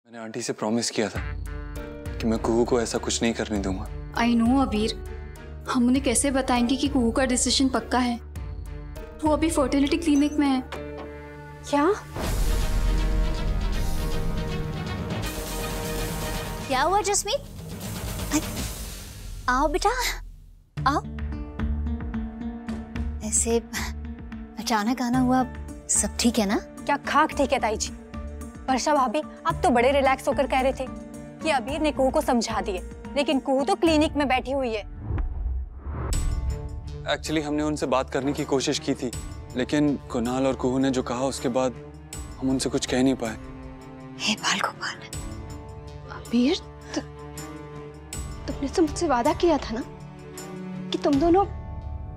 मैंने आंटी से प्रॉमिस किया था कि मैं कुहू को ऐसा कुछ नहीं करने दूंगा। आई नो अबीर, हम उन्हें कैसे बताएंगे कि कुहू का डिसीजन पक्का है? वो अभी फर्टिलिटी क्लिनिक में है। क्या हुआ जस्मीत? आओ बेटा आओ। ऐसे अचानक आना हुआ, सब ठीक है ना? क्या खाक ठीक है ताई जी। वर्षा भाभी आप तो बड़े रिलैक्स होकर कह रहे थे कि अबीर ने कुहू को समझा दिए, लेकिन कुहू तो क्लिनिक में बैठी हुई है। एक्चुअली हमने उनसे बात करने की कोशिश की थी, लेकिन कुणाल और कुहू ने जो कहा उसके बाद हम उनसे कुछ कह नहीं पाए। हे बाल गोपाल, अबीर तुमने तो मुझसे वादा किया था ना कि तुम दोनों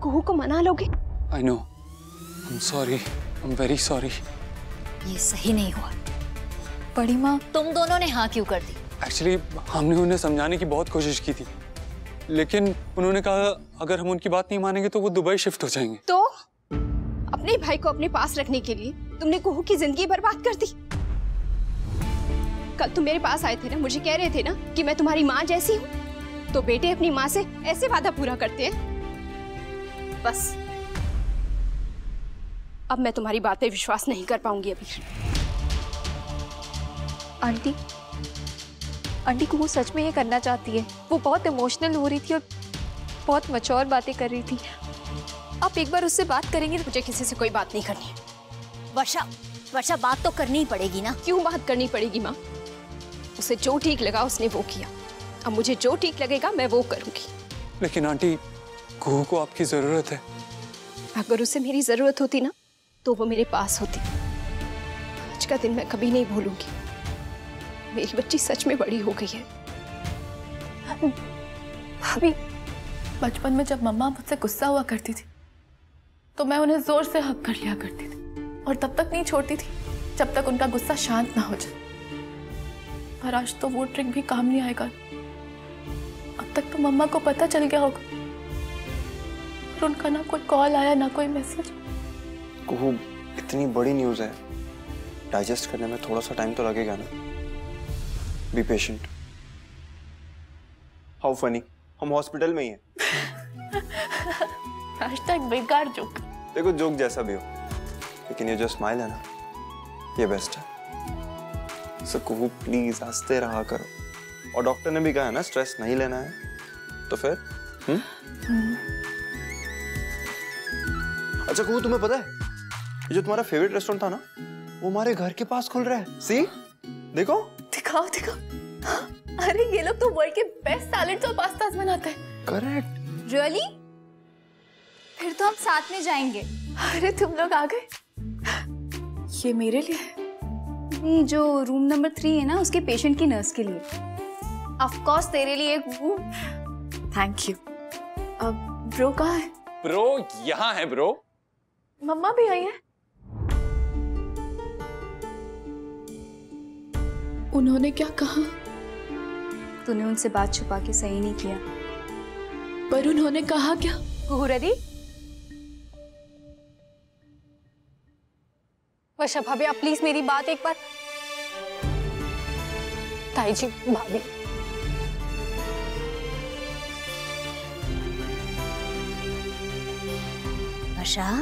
कुहू को मना लोगे। I know, I am sorry, I am very sorry. ये सही नहीं हुआ। बड़ी माँ, तुम दोनों ने हाँ क्यों कर दी? एक्चुअली हमने उन्हें समझाने की बहुत कोशिश की थी, लेकिन उन्होंने कहा अगर हम उनकी बात नहीं मानेंगे तो वो दुबई शिफ्ट हो जाएंगे। तो अपने भाई को अपने पास रखने के लिए तुमने कुहू की जिंदगी बर्बाद कर दी। कल तुम मेरे पास आए थे ना, मुझे कह रहे थे ना कि मैं तुम्हारी माँ जैसी हूँ। तो बेटे अपनी माँ से ऐसे वादा पूरा करते हैं। बस अब मैं तुम्हारी बात पे विश्वास नहीं कर पाऊंगी अभी। आंटी कुहू सच में ये करना चाहती है। वो बहुत इमोशनल हो रही थी और बहुत मैच्योर बातें कर रही थी। आप एक बार उससे बात करेंगे? मुझे किसी से कोई बात नहीं करनी है। वर्षा बात तो करनी ही पड़ेगी ना। क्यों बात करनी पड़ेगी माँ? उसे जो ठीक लगा उसने वो किया। अब मुझे जो ठीक लगेगा मैं वो करूंगी। लेकिन आंटी, कुहू को आपकी जरूरत है। अगर उसे मेरी जरूरत होती ना तो वो मेरे पास होती। आज का दिन मैं कभी नहीं भूलूंगी। मेरी बच्ची सच में बड़ी हो गई है। भाभी, बचपन में जब मम्मा मुझसे गुस्सा हुआ करती थी तो मैं उन्हें जोर से हक कर लिया करती थी और तब तक नहीं छोड़ती थी जब तक उनका गुस्सा शांत ना हो जाए। पर आज तो वो ट्रिक भी काम नहीं आएगा। अब तक तो मम्मा को पता चल गया होगा और उनका ना कोई कॉल आया ना कोई मैसेज। कुहू, इतनी बड़ी न्यूज़ है, डाइजेस्ट करने में थोड़ा सा टाइम तो लगेगा ना। Be patient. हाउ फनी, हम हॉस्पिटल में ही हैं। आज तक बेकार जोक। देखो जोक जैसा भी हो, लेकिन ये जो स्माइल है ना, ये बेस्ट है। सो कुहू प्लीज हंसते रहा करो। और डॉक्टर ने भी कहा है ना स्ट्रेस नहीं लेना है, तो फिर अच्छा कुहू, तुम्हें पता है ये जो तुम्हारा फेवरेट रेस्टोरेंट था ना, वो हमारे घर के पास खुल रहा है। सी, देखो। दिखाओ दिखाओ। अरे ये लोग तो वर्ल्ड के बेस्ट सैलेड्स और पास्तास बनाते हैं। करेक्ट। रियली? फिर तो हम साथ में जाएंगे। अरे तुम लोग आ गए। ये मेरे लिए है। नहीं, जो रूम नंबर 3 है ना, उसके पेशेंट की नर्स के लिए। ऑफ कोर्स तेरे लिए एक वो। Thank you. अब ब्रो कहाँ है? ब्रो यहाँ है ब्रो। मम्मा भी आई है। उन्होंने क्या कहा? तूने उनसे बात छुपा के सही नहीं किया। पर उन्होंने कहा क्या? कुहू रेडी? वर्षा भाभी आप प्लीज मेरी बात एक बार। ताई जी, भाभी, वर्षा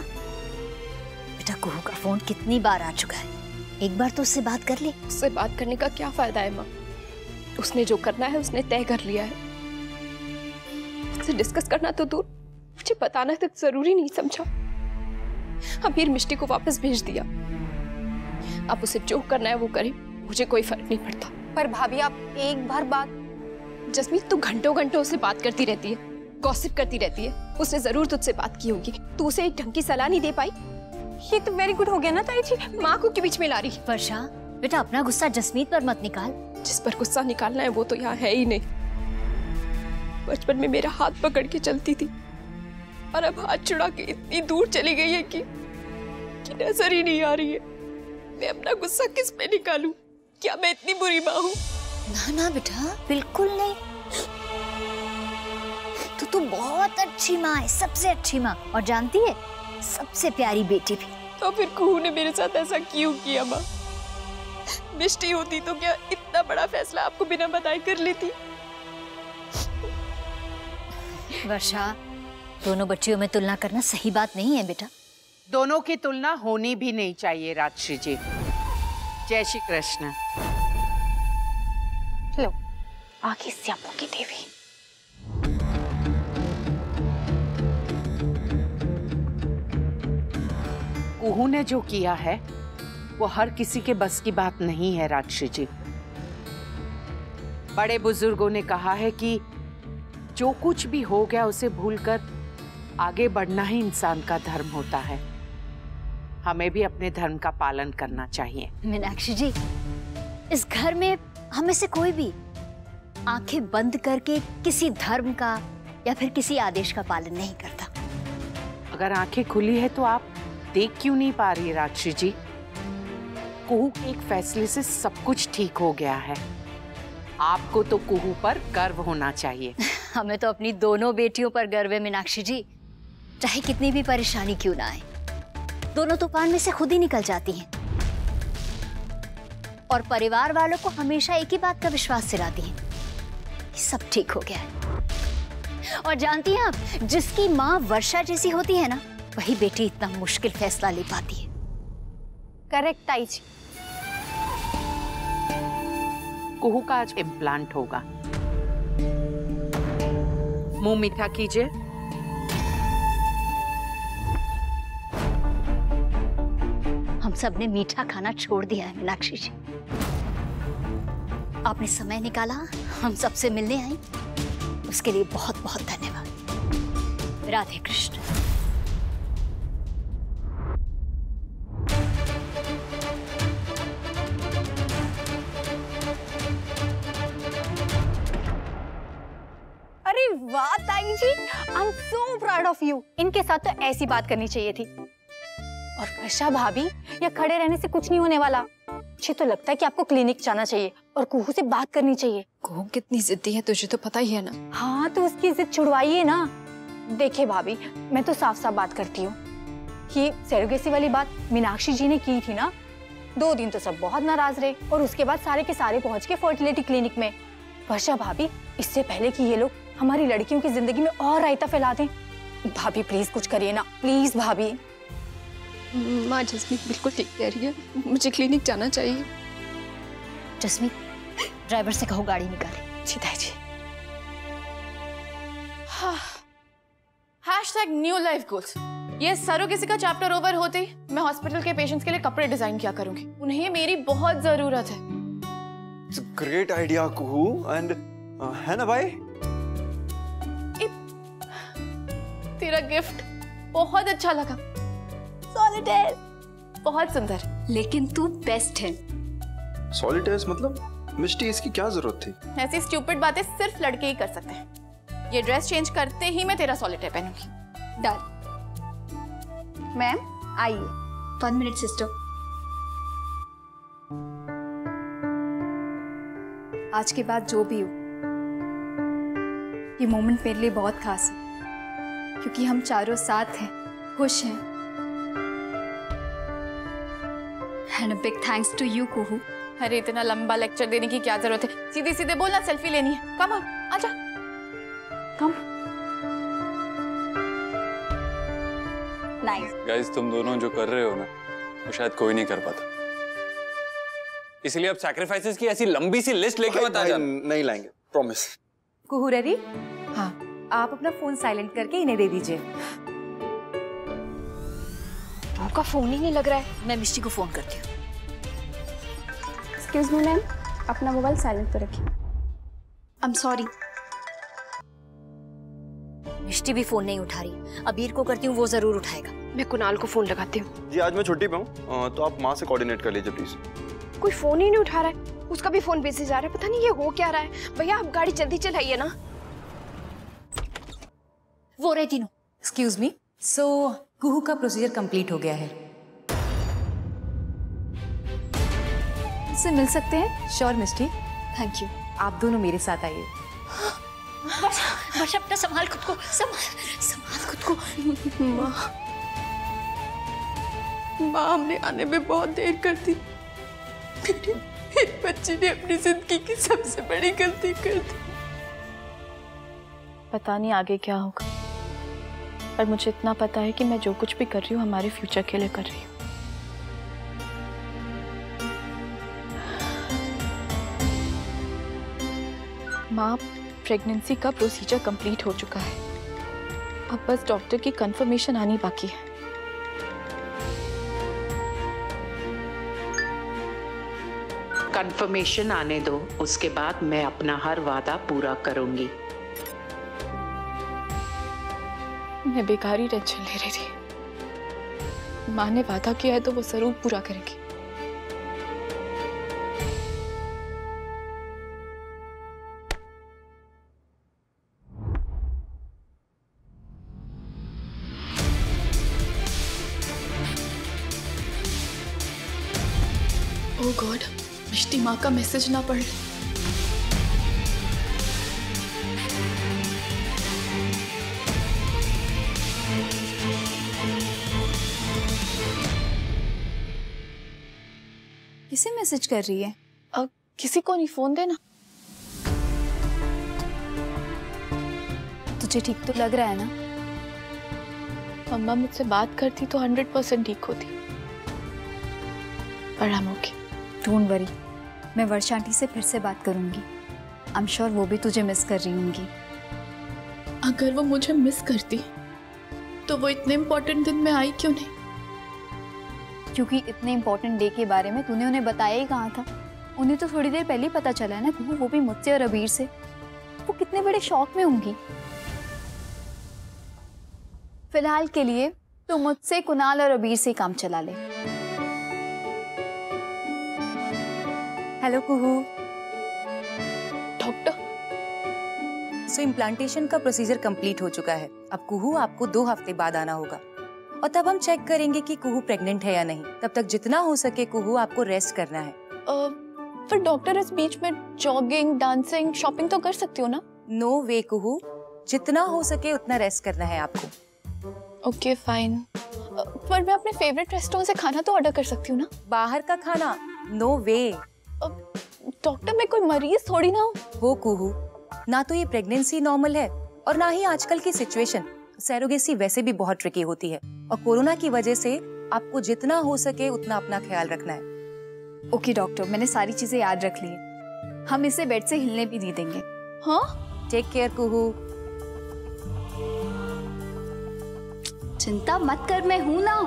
बेटा, कुहू का फोन कितनी बार आ चुका है, एक बार तो उससे बात कर ले। उससे बात करने का क्या फायदा है माँ? उसने जो करना है उसने तय कर लिया है। उससे डिस्कस करना तो दूर, मुझे बताना तक जरूरी नहीं समझा। अबीर मिष्टी को वापस भेज दिया। अब उसे जो करना है वो करे, मुझे कोई फर्क नहीं पड़ता। पर भाभी आप एक बार बात। जस्मीत, तू घंटों घंटों उससे बात करती रहती है, गॉसिप करती रहती है। उसने जरूर तुझसे बात की होगी, तू उसे एक ढंग की सलाह नहीं दे पाई। ये तो वेरी गुड हो गया ना ताई जी। माँ को के बीच में ला रही। वर्षा बेटा, अपना गुस्सा जसमीत पर मत निकाल। जिस पर गुस्सा निकालना है वो तो यहाँ है ही नहीं। बचपन में मेरा हाथ पकड़ के चलती थी और अब हाथ छुड़ा के इतनी दूर चली गई है कि नजर ही नहीं आ रही है। मैं अपना गुस्सा किस पे निकालूं? क्या मैं इतनी बुरी माँ हूँ? ना ना बेटा, बिल्कुल नहीं। तू बहुत अच्छी माँ है, सबसे अच्छी माँ, और जानती है सबसे प्यारी बेटी भी। तो फिर कुहू ने मेरे साथ ऐसा क्यों किया माँ? मिष्टी होती तो क्या इतना फैसला आपको बिना बताए कर लेती। वर्षा, दोनों बच्चियों में तुलना करना सही बात नहीं है बेटा। दोनों की तुलना होनी भी नहीं चाहिए राजश्री जी। जय श्री कृष्ण। लो, आगे श्यामों की देवी। कुहू ने जो किया है वो हर किसी के बस की बात नहीं है राजश्री जी। बड़े बुजुर्गों ने कहा है कि जो कुछ भी हो गया उसे भूलकर आगे बढ़ना ही इंसान का धर्म होता है। हमें भी अपने धर्म का पालन करना चाहिए। मीनाक्षी जी, इस घर में हमें से कोई भी आंखें बंद करके किसी धर्म का या फिर किसी आदेश का पालन नहीं करता। अगर आंखें खुली है तो आप देख क्यों नहीं पा रही राजश्री जी? कुहू के एक फैसले से सब कुछ ठीक हो गया है। आपको तो कुहू पर गर्व होना चाहिए। हमें तो अपनी दोनों बेटियों पर गर्व है मीनाक्षी जी। चाहे कितनी भी परेशानी क्यों ना आए, दोनों तूफान में से खुद ही निकल जाती हैं और परिवार वालों को हमेशा एक ही बात का विश्वास दिलाती हैं कि सब ठीक हो गया है। और जानती हैं आप, जिसकी माँ वर्षा जैसी होती है ना, वही बेटी इतना मुश्किल फैसला ले पाती है। करेक्ट ताई जी। कुहू का आज इम्प्लांट होगा। मुंह मीठा कीजिए। हम सब ने मीठा खाना छोड़ दिया है मीनाक्षी जी। आपने समय निकाला, हम सबसे मिलने आई, उसके लिए बहुत बहुत धन्यवाद। राधे कृष्ण। अरे वाह ताई जी, I am so proud of you. इनके साथ तो ऐसी बात करनी चाहिए थी। और वर्षा भाभी, या खड़े रहने से कुछ नहीं होने वाला। मुझे तो लगता है कि आपको क्लिनिक जाना चाहिए और कुहू से बात करनी चाहिए। कुहू कितनी जिद्दी है तुझे तो पता ही है ना। हाँ, तो उसकी जिद छुड़वाइए ना। देखिए भाभी, मैं तो साफ साफ बात करती हूँ कि सेरोगेसी वाली बात मीनाक्षी जी ने की थी ना, 2 दिन तो सब बहुत नाराज रहे और उसके बाद सारे के सारे पहुंच के फर्टिलिटी क्लिनिक में। वर्षा भाभी, इससे पहले कि ये लोग हमारी लड़कियों की जिंदगी में और रायता फैला दें, भाभी प्लीज कुछ करिए ना, प्लीज भाभी। माँ जसमीत बिल्कुल ठीक कह रही है, मुझे क्लिनिक जाना चाहिए। जसमीत, ड्राइवर से कहो गाड़ी निकाले। सीधा जी। #New life goals. ये सरोगेसी का चैप्टर ओवर होते ही मैं हॉस्पिटल के पेशेंट्स के लिए कपड़े डिजाइन किया करूंगी। उन्हें मेरी बहुत जरूरत है। It's a great idea, Kuhu, and है ना भाई? तेरा गिफ्ट बहुत अच्छा लगा। सॉलिटेयर बहुत सुंदर। लेकिन तू बेस्ट है। सॉलिटेयर्स मतलब? मिष्टी, इसकी क्या जरूरत थी? ऐसी स्टूपिड बातें सिर्फ लड़के ही कर सकते हैं। ये ड्रेस चेंज करते ही मैं तेरा सॉलिटेयर पहनूंगी। डन। मैम आइए। 1 मिनट सिस्टर। आज के बाद जो भी हो, ये मोमेंट मेरे लिए बहुत खास है क्योंकि हम चारों साथ हैं, खुश हैं। And a big thanks to you Kuhu. अरे इतना लंबा लेक्चर देने की क्या जरूरत है, सीधे सीधे बोलना सेल्फी लेनी है। कम ऑन, आजा। कम। नाइस। गाइस, तुम दोनों जो कर रहे हो ना, वो शायद कोई नहीं कर पाता। इसलिए अब सैक्रिफाइसेस की ऐसी लंबी सी लिस्ट लेके मत आ जाना। नहीं लाएंगे, प्रॉमिस। कुहू रेडी? हाँ। आप अपना फोन साइलेंट करके इन्हें दे दीजिए। कुहू का फोन ही नहीं लग रहा है। मैं मिष्टी को फोन करती हूँ। एक्सक्यूज मी मैम, अपना मोबाइल साइलेंट पर रखिए। I am sorry. मिष्टी भी फोन नहीं उठा रही। अबीर को करती हूँ, वो जरूर उठाएगा। मैं कुणाल को फोन लगाती हूँ। जी, आज मैं छुट्टी पे हूँ, तो आप माँ से कोऑर्डिनेट कर लीजिए प्लीज। कोई फोन ही नहीं उठा रहा है, उसका भी फोन बिजी जा रहा है। पता नहीं ये हो क्या रहा है। भैया आप गाड़ी जल्दी चलाइए ना। वो रहे तीनों। एक्सक्यूज मी, सो कुहू का प्रोसीजर कंप्लीट हो गया है। इससे मिल सकते हैं? Sure Mishti, thank you. आप दोनों मेरे साथ आइए। वर्षा, अपना संभाल खुद को, संभाल खुद को। माँ हमने आने में बहुत देर कर दी। एक बच्ची ने अपनी जिंदगी की सबसे बड़ी गलती कर दी। पता नहीं आगे क्या होगा, पर मुझे इतना पता है कि मैं जो कुछ भी कर रही हूँ हमारे फ्यूचर के लिए कर रही हूँ। माँ, प्रेगनेंसी का प्रोसीजर कंप्लीट हो चुका है, अब बस डॉक्टर की कंफर्मेशन आनी बाकी है। कंफर्मेशन आने दो, उसके बाद मैं अपना हर वादा पूरा करूंगी। मैं बेकार ही टेंशन ले रही थी। माँ ने वादा किया है तो वो जरूर पूरा करेगी। ओह गॉड, मिष्टी माँ का मैसेज ना पढ़ ले। किसे मैसेज कर रही है? किसी को नहीं, फोन देना। तुझे ठीक तो लग रहा है ना? मम्मा मुझसे बात करती तो 100% ठीक होती, पर I'm okay। डोंट वरी, मैं वर्षा आंटी से फिर से बात करूंगी। आई एम श्योर वो भी तुझे मिस कर रही होंगी। अगर वो मुझे मिस करती तो वो इतने इम्पोर्टेंट दिन में आई क्यों नहीं? क्योंकि इतने इम्पोर्टेंट डे के बारे में तूने उन्हें बताया ही कहाँ था। उन्हें तो थोड़ी देर पहले ही पता चला है ना, वो भी मुझसे और अबीर से। वो कितने बड़े शौक में होंगी। फिलहाल के लिए तो मुझसे, कुणाल और अबीर से काम चला ले। हेलो कुहू। डॉक्टर, सो इम्प्लांटेशन का प्रोसीजर कंप्लीट हो चुका है। अब कुहू आपको 2 हफ्ते बाद आना होगा और तब हम चेक करेंगे कि कुहू प्रेग्नेंट है या नहीं। तब तक जितना हो सके कुहू आपको रेस्ट करना है। पर डॉक्टर, इस बीच में जॉगिंग, डांसिंग, शॉपिंग तो कर सकती हो ना? नो वे कुहू, जितना हो सके उतना रेस्ट करना है आपको। ओके फाइन, पर मैं अपने फेवरेट रेस्टोरेंट से खाना तो ऑर्डर कर सकती हूँ ना? बाहर का खाना नो वे। डॉक्टर, मैं कोई मरीज थोड़ी ना हूँ। वो कुहू, ना तो ये प्रेगनेंसी नॉर्मल है और ना ही आजकल की सिचुएशन। सैरोगेसी वैसे भी बहुत ट्रिकी होती है और कोरोना की वजह से आपको जितना हो सके उतना अपना ख्याल रखना है। ओके डॉक्टर, मैंने सारी चीजें याद रख ली है। हम इसे बेड से हिलने भी नहीं देंगे। हाँ, टेक केयर कुहू। चिंता मत कर, मैं हूं ना।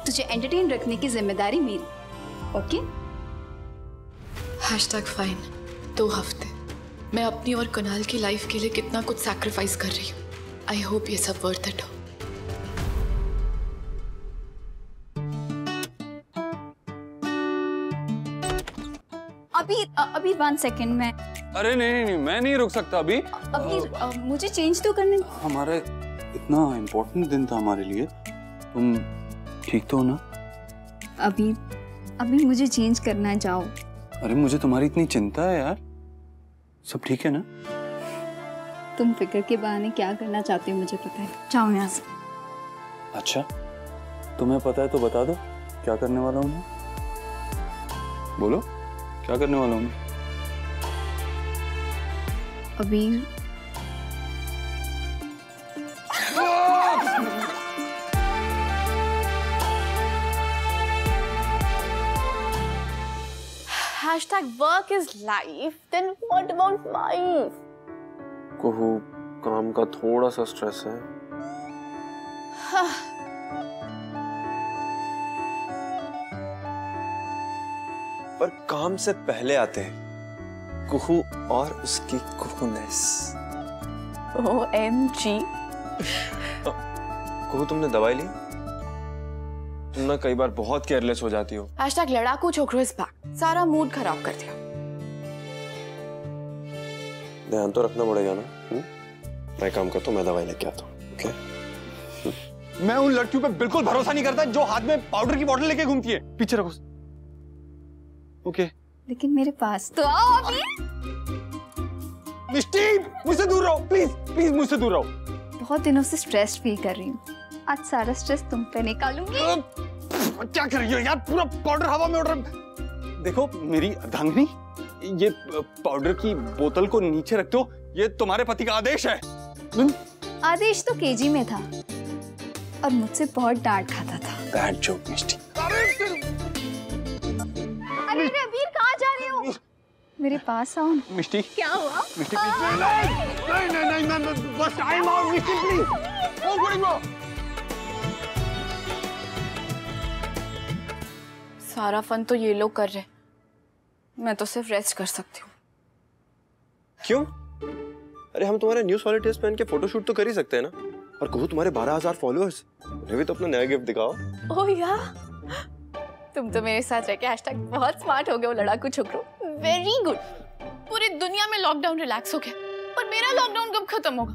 तुझे एंटरटेन रखने की जिम्मेदारी मेरी। ओके? #फाइन। 2 हफ्ते मैं अपनी और कुणाल की लाइफ के लिए कितना कुछ सैक्रिफाइस कर रही हूँ। आई होप ये सब वर्थ इट हो। अभी 1 सेकेंड में। अरे नहीं, मैं नहीं रुक सकता अभी। मुझे चेंज तो करने। हमारा इतना इम्पोर्टेंट दिन था हमारे लिए। तुम ठीक तो हो ना? अभी मुझे चेंज करना है, जाओ। अरे मुझे तुम्हारी इतनी चिंता है यार। सब ठीक है ना? तुम फिक्र के बहाने क्या करना चाहते हो मुझे पता है। जाओ यहाँ से। अच्छा, तुम्हें पता है तो बता दो क्या करने वाला हूँ मैं। बोलो क्या करने वाला हूँ मैं? अबीर, #work is life, then what about life? कुहू, काम का थोड़ा सा स्ट्रेस है। पर काम से पहले आते हैं कुहू और उसकी कुहूनेस। OMG। कुहू, तुमने दवाई ली? तुम ना कई बार बहुत केयरलेस हो जाती हो। #लड़ाकू छोकरो इस बार सारा मूड खराब कर दिया। ध्यान तो रखना पड़ेगा ना। मैं काम करता हूँ, मैं दवाई लेके आता हूँ। ओके? मैं उन लड़कियों पे बिल्कुल भरोसा नहीं करता जो हाथ में पाउडर की बोतल लेके घूमती है। पीछे रखो। ओके? लेकिन मेरे पास तो आओ अभी। मिष्टी, मुझसे दूर रहो प्लीज, प्लीज मुझसे दूर रहो। बहुत दिनों से स्ट्रेस फील कर रही हूँ। आज सारा स्ट्रेस तुम पे निकालूंगी। क्या कर रही हो यार? पूरा पाउडर हवा में उड़ रहा है। देखो मेरी अर्धांगिनी, ये पाउडर की बोतल को नीचे रख दो, ये तुम्हारे पति का आदेश है। आदेश तो केजी में था और मुझसे बहुत डांट खाता था। बैड जोक मिष्टी। अरे रबीर कहाँ जा रहे हो? मेरे पास आओ। मिष्टी क्या हुआ? मिष्टी नहीं, बस टाइम आउट मिष्टी प्लीज। सारा फन तो ये लोग कर रहे, मैं तो सिर्फ रेस्ट कर सकती हूँ। क्यों? अरे हम तुम्हारे न्यू सॉलिड ड्रेस पहन के फोटोशूट तो कर ही सकते हैं ना। और कहूँ तुम्हारे 12,000 फॉलोअर्स, उन्हें भी तो अपना नया गिफ्ट दिखाओ। ओह या, तुम तो मेरे साथ रह के हैशटैग बहुत स्मार्ट हो गए हो लड़ाकू छोकरो। Very good. पूरी दुनिया में लॉकडाउन रिलैक्स हो गया, पर मेरा लॉकडाउन कब खत्म होगा?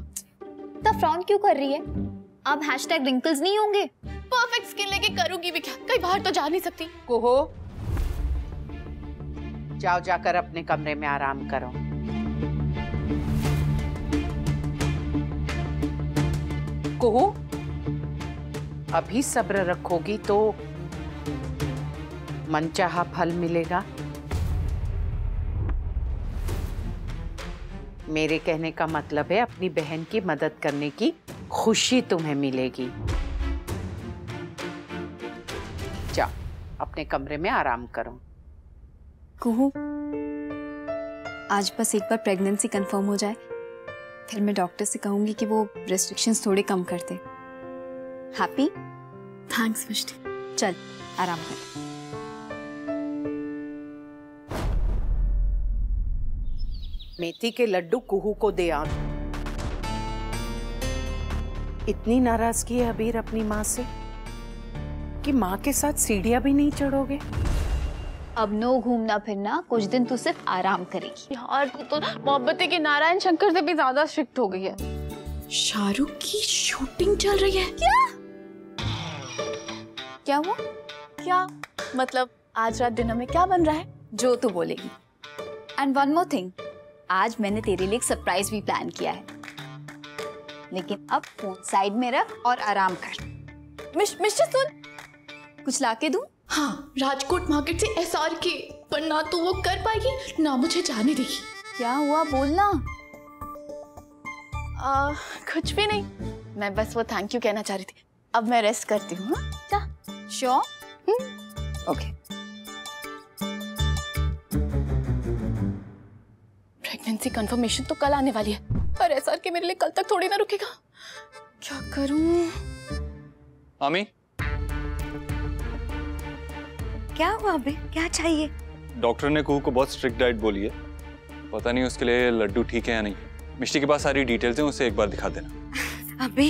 तब फ्रॉन क्यों कर रही है? अब हैशटैग रिंकल्स नहीं होंगे। परफेक्ट स्किन लेके करूंगी भी क्या? कहीं बाहर तो जा नहीं सकती। कुहू, जाओ जाकर अपने कमरे में आराम करो। कुहू, अभी सब्र रखोगी तो मनचाहा फल मिलेगा। मेरे कहने का मतलब है अपनी बहन की मदद करने की खुशी तुम्हें मिलेगी। जाओ अपने कमरे में आराम करो। कुहू, आज बस एक बार प्रेगनेंसी कंफर्म हो जाए, फिर मैं डॉक्टर से कहूंगी कि वो रेस्ट्रिक्शंस थोड़े कम कर दे। हैप्पी? थैंक्स मिष्टी। चल आराम कर। मेथी के लड्डू कुहू को दे आ। इतनी नाराजगी है अबीर अपनी माँ से कि माँ के साथ सीढ़ियां भी नहीं चढ़ोगे। अब नो घूमना फिरना, कुछ दिन तू सिर्फ आराम करेगी। यार तू तो मोहब्बतें के नारायण शंकर से भी ज्यादा स्ट्रिक्ट हो गई है। शाहरुख की शूटिंग चल रही है। क्या हुआ? क्या मतलब? आज रात डिनर में क्या बन रहा है? जो तू बोलेगी। एंड वन मोर थिंग, आज मैंने तेरे लिए एक सरप्राइज भी प्लान किया है, लेकिन अब फोन साइड में रख और आराम कर। मिस्टर सुन, कुछ लाके दूं? हाँ, राजकोट मार्केट से एसआर के, पर ना तो वो कर पाएगी ना मुझे जाने देगी। क्या हुआ बोलना। कुछ भी नहीं, मैं बस वो थैंक यू कहना चाह रही थी। अब मैं रेस्ट करती हूँ। क्या? श्योर? ओके। प्रेगनेंसी कंफर्मेशन तो कल आने वाली है, पर एसआर के मेरे लिए कल तक थोड़ी ना रुकेगा। क्या करूं? आमी, क्या हुआ बे? क्या चाहिए? डॉक्टर ने कुहू को बहुत स्ट्रिक्ट डाइट बोली है, पता नहीं उसके लिए लड्डू ठीक है या नहीं। मिष्टी के पास सारी डिटेल्स हैं, उसे एक बार दिखा देना। अबे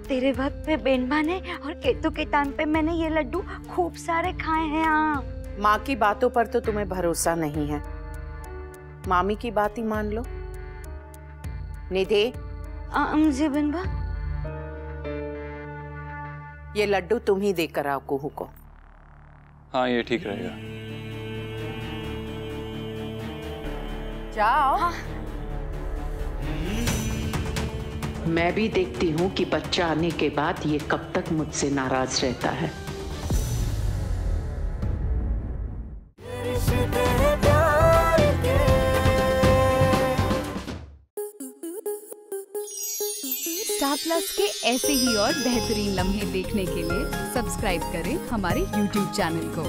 तेरे वक्त पे बेनबा ने और केतु के टाइम पे मैंने ये लड्डू खूब सारे खाए हैं। हाँ, माँ की बातों पर तो तुम्हें भरोसा नहीं है, मामी की बात ही मान लो। निधि, जी बेनबा, ये लड्डू तुम ही देकर आओ कुहू को। हाँ ये ठीक रहेगा। जाओ। हाँ। मैं भी देखती हूँ कि बच्चा आने के बाद ये कब तक मुझसे नाराज रहता है। स्टार प्लस के ऐसे ही और बेहतरीन लम्हे देखने के लिए सब्सक्राइब करें हमारे YouTube चैनल को।